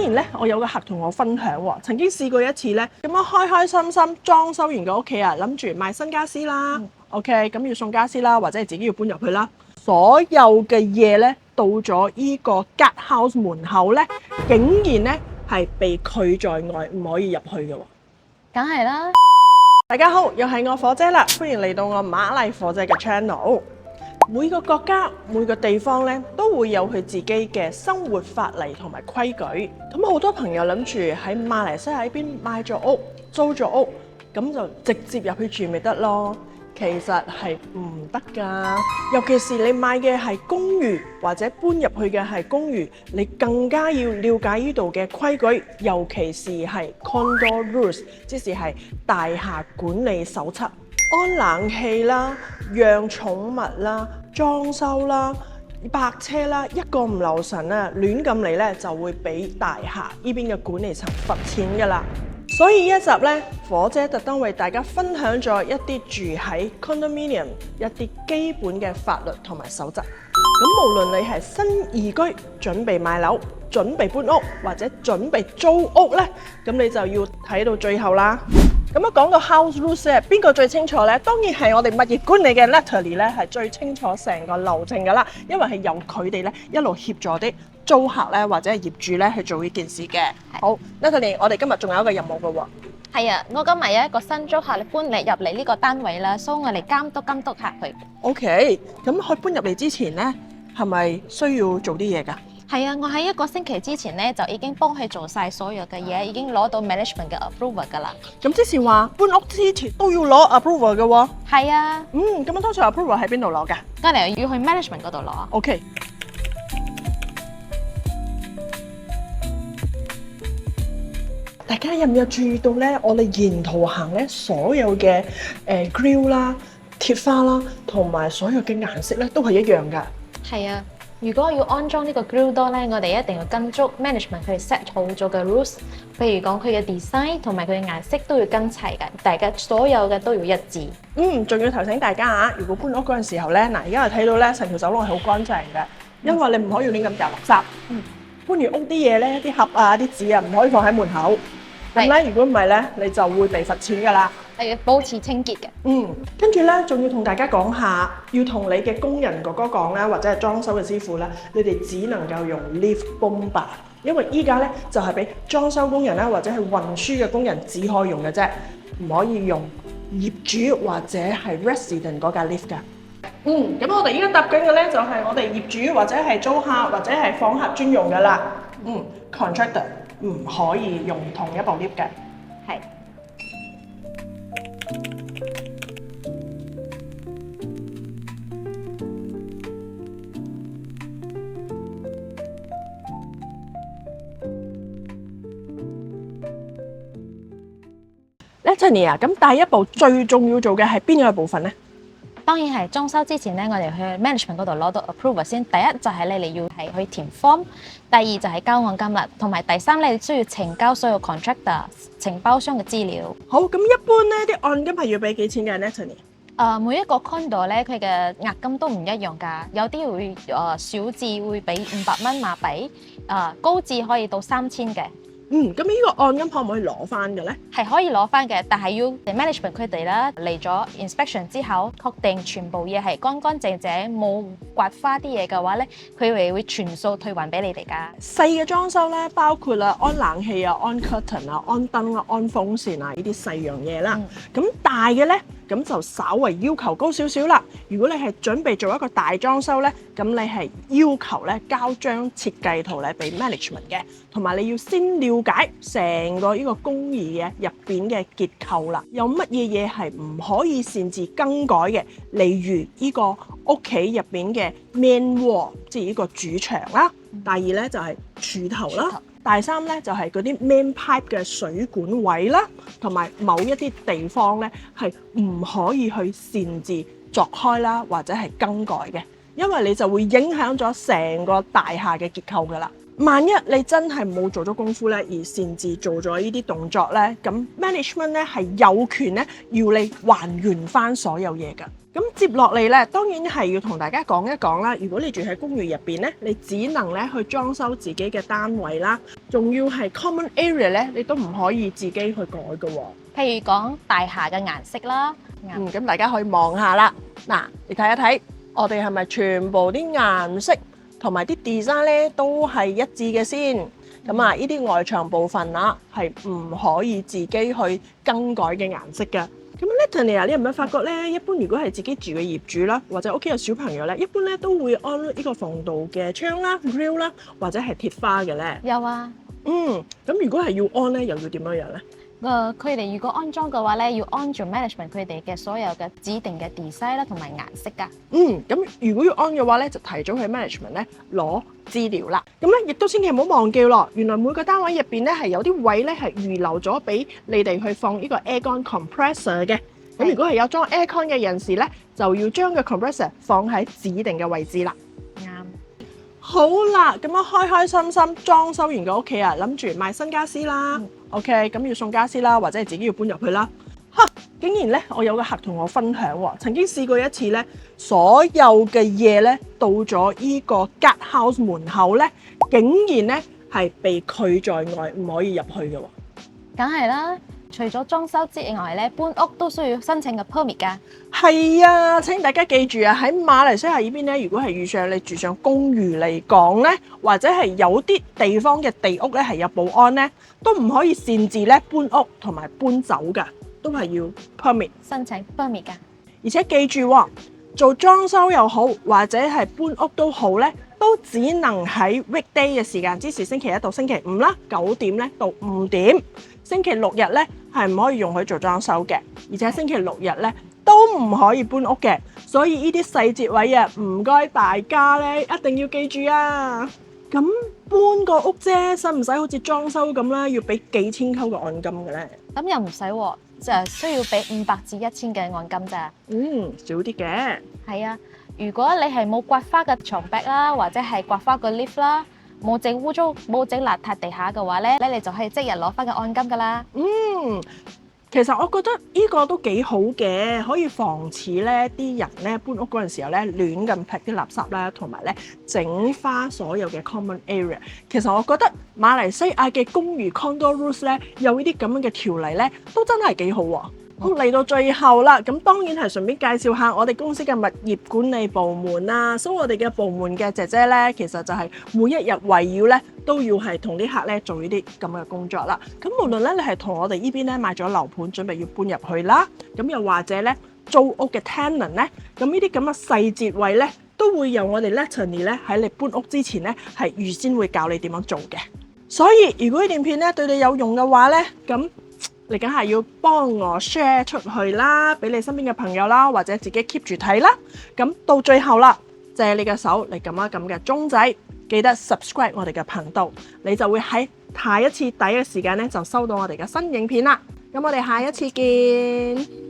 前咧，我有個客同我分享喎，曾經試過一次咧，咁樣開開心心裝修完個屋企啊，諗住買新家私啦，OK，咁要送家私啦，或者係自己要搬入去啦，所有嘅嘢咧，到咗依個 guest house 門口咧，竟然咧係被拒在外，唔可以入去嘅喎。梗係啦。大家好，又係我火姐啦，歡迎嚟到我馬麗火姐嘅 channel。每個國家、每個地方咧，都會有佢自己嘅生活法例同埋規矩。咁好多朋友諗住喺馬來西亞呢邊買咗屋、租咗屋，咁就直接入去住咪得咯。其實係唔得㗎，尤其是你買嘅係公寓或者搬入去嘅係公寓，你更加要了解呢度嘅規矩，尤其是係 condo rules， 即係大廈管理手冊。安冷氣啦、養寵物啦、裝修啦、泊車啦，一個唔留神啊，亂咁嚟咧就會俾大廈呢邊嘅管理層罰錢㗎啦。所以一集咧，火姐特登為大家分享咗一啲住喺 condominium 一啲基本嘅法律同埋守則。咁無論你係新移居、準備買樓、準備搬屋或者準備租屋咧，咁你就要睇到最後啦。咁啊，講到 house rules 咧，邊個最清楚咧？當然係我哋物業管理嘅 Natalie 咧，係最清楚成個流程噶啦，因為係由佢哋咧一路協助啲租客咧或者係業主咧去做呢件事嘅。好 ，Natalie，我哋今日仲有一個任務嘅喎。係啊，我今日有一個新租客搬嚟入嚟呢個單位啦，所以我嚟監督客佢。OK，咁佢搬入嚟之前咧，係咪需要做啲嘢㗎？係啊，我喺一個星期之前咧就已經幫佢做晒所有嘅嘢，已經攞到 management 嘅 approval 㗎啦。咁即是話搬屋之前都要攞 approval 嘅喎。係啊，咁樣通常 approval 喺邊度攞㗎？跟住要去 management 嗰度攞。OK。大家有唔有注意到咧？我哋沿途行咧，所有嘅grill 啦、鐵花啦，同埋所有嘅顏色咧，都係一樣㗎。係啊，如果要安裝呢個 grill door 咧，我哋一定要跟足 management 佢哋 set 好咗嘅 rules， 譬如講佢嘅 design 同埋佢嘅顏色都要跟齊嘅，大家所有嘅都要一致。仲要提醒大家啊，如果搬屋嗰陣時候咧，嗱而家我睇到咧，成條走廊係好乾淨嘅，因為你唔可以亂咁掉垃圾。搬完屋啲嘢咧，啲盒啊、啲紙啊，唔可以放喺門口。咁咧，如果唔係咧，你就會被罰錢㗎啦。係要保持清潔嘅。跟住咧，仲要同大家講下，要同你嘅工人哥哥講啦，或者係裝修嘅師傅啦，你哋只能夠用 lift bomba， 因為依家咧就係俾裝修工人啦，或者係運輸嘅工人只可以用嘅啫，唔可以用業主或者係 resident 嗰架 lift 㗎。咁我哋依家搭緊嘅咧就係我哋業主或者係租客或者係訪客專用㗎啦。contractor 唔可以用同一部 lift 嘅。係。Natalie 啊，咁第一步最重要做嘅係邊個部分咧？當然係裝修之前咧，我哋去 management 嗰度攞到 approval 先。第一就係你哋要係去填 form， 第二就係交按金啦，同埋第三咧，你需要呈交所有 contractor 承包商嘅資料。好，咁一般咧啲按金係要俾幾錢嘅 Natalie？每一個 condo 咧，佢嘅押金都唔一樣㗎，有啲會小至會俾500蚊馬幣，高至可以到3000嘅。咁呢個按金可唔可以攞翻嘅咧？係可以攞翻嘅，但係要 management 佢哋啦嚟咗 inspection 之後，確定全部嘢係乾乾淨淨，冇刮花啲嘢嘅話咧，佢哋會全數退還俾你哋㗎。細嘅裝修咧，包括啦安冷氣啊、安 curtain 啊、安燈啊、安風扇啊呢啲細樣嘢啦。咁大嘅咧，咁就稍為要求高少少啦。如果你係準備做一個大裝修咧，咁你係要求咧交張設計圖咧俾 management 嘅，同埋你要先了解成個呢個公寓嘅入邊嘅結構啦，有乜嘢嘢係唔可以擅自更改嘅，例如呢個屋企入邊嘅 main wall， 即係呢個主牆啦。第二咧就係柱頭啦。第三咧就係嗰啲 main pipe 嘅水管位啦，同埋某一啲地方咧係唔可以去擅自鑿開啦，或者係更改嘅，因為你就會影響咗成個大廈嘅結構噶啦。萬一你真係冇做咗功夫咧，而擅自做咗呢啲動作咧，咁 management 咧係有權咧要你還原翻所有嘢㗎。咁接落嚟咧，當然係要同大家講一講啦。如果你住喺公寓入邊咧，你只能咧去裝修自己嘅單位啦，仲要係 common area 咧，你都唔可以自己去改㗎喎。譬如講大廈嘅顏色啦，咁大家可以望下啦。嗱，你睇一睇，我哋係咪全部啲顏色同埋啲 design 咧都係一致嘅先？咁啊，呢啲外牆部分啊係唔可以自己去更改嘅顏色嘅。咁 Natalie 啊，你有冇發覺咧？一般如果係自己住嘅業主啦，或者屋企有小朋友咧，一般咧都會安呢個防盜嘅窗啦、grill 啦，或者係鐵花嘅咧。有啊。咁如果係要安咧，又要點樣樣咧？佢哋如果安裝嘅話咧，要按照 management 佢哋嘅所有嘅指定嘅 design 啦，同埋顏色㗎。咁如果要安嘅話咧，就提早去 management 咧攞資料啦。咁咧亦都千祈唔好忘記咯，原來每個單位入邊咧係有啲位咧係預留咗俾你哋去放呢個 aircon compressor 嘅。咁如果係有裝 aircon 嘅人士咧，就要將個 compressor 放喺指定嘅位置啦。啱。好啦，咁樣開開心心裝修完個屋企啊，諗住買新家私啦。OK， 咁要送家私啦，或者係自己要搬入去啦。竟然咧，我有個客同我分享喎，曾經試過一次咧，所有嘅嘢咧到咗依個 guest house 門口咧，竟然咧係被拒在外，唔可以入去嘅喎。梗係啦，除咗裝修之外咧，搬屋都需要申請個 permit 㗎。係啊，請大家記住啊，喺馬來西亞呢邊咧，如果係遇上你住上公寓嚟講咧，或者係有啲地方嘅地屋咧係有保安咧，都唔可以擅自咧搬屋同埋搬走㗎，都係要 permit 申請 permit 㗎。而且記住喎，做裝修又好，或者係搬屋都好咧，都只能喺 weekday 嘅時間，即是星期一到星期五啦，9點咧到5點。星期六日咧係唔可以容許做裝修嘅，而且星期六日咧都唔可以搬屋嘅。所以呢啲細節位啊，唔該大家咧一定要記住啊！咁搬個屋啫，使唔使好似裝修咁啦，要俾幾千溝嘅按金嘅咧？咁又唔使喎，就係需要俾500至1000嘅按金咋。少啲嘅。係啊，如果你係冇刮花嘅牆壁啦，或者係刮花個 lift 啦，冇整污糟、冇整邋遢地下嘅話咧，你就可以即日攞翻個按金㗎啦。其實我覺得呢個都幾好嘅，可以防止咧啲人咧搬屋嗰陣時候咧亂咁劈啲垃圾啦，同埋咧整花所有嘅 common area。其實我覺得馬來西亞嘅公寓 condo rules 咧有呢啲咁樣嘅條例咧，都真係幾好喎。好，嚟到最後啦，咁當然係順便介紹下我哋公司嘅物業管理部門啦。所以我哋嘅部門嘅姐姐咧，其實就係每一日圍繞咧都要係同啲客咧做呢啲咁嘅工作啦。咁無論咧你係同我哋呢邊咧買咗樓盤準備要搬入去啦，咁又或者咧租屋嘅 tenant 咧，咁呢啲咁嘅細節位咧，都會由我哋 Natalie 咧喺你搬屋之前咧係預先會教你點樣做嘅。所以如果呢段片咧對你有用嘅話咧，咁你梗係要幫我 share 出去啦，俾你身邊嘅朋友啦，或者自己 keep 住睇啦。咁到最後啦，借你嘅手嚟撳一撳嘅鐘仔，記得 subscribe 我哋嘅頻道，你就會喺下一次第一時間咧就收到我哋嘅新影片啦。咁我哋下一次見。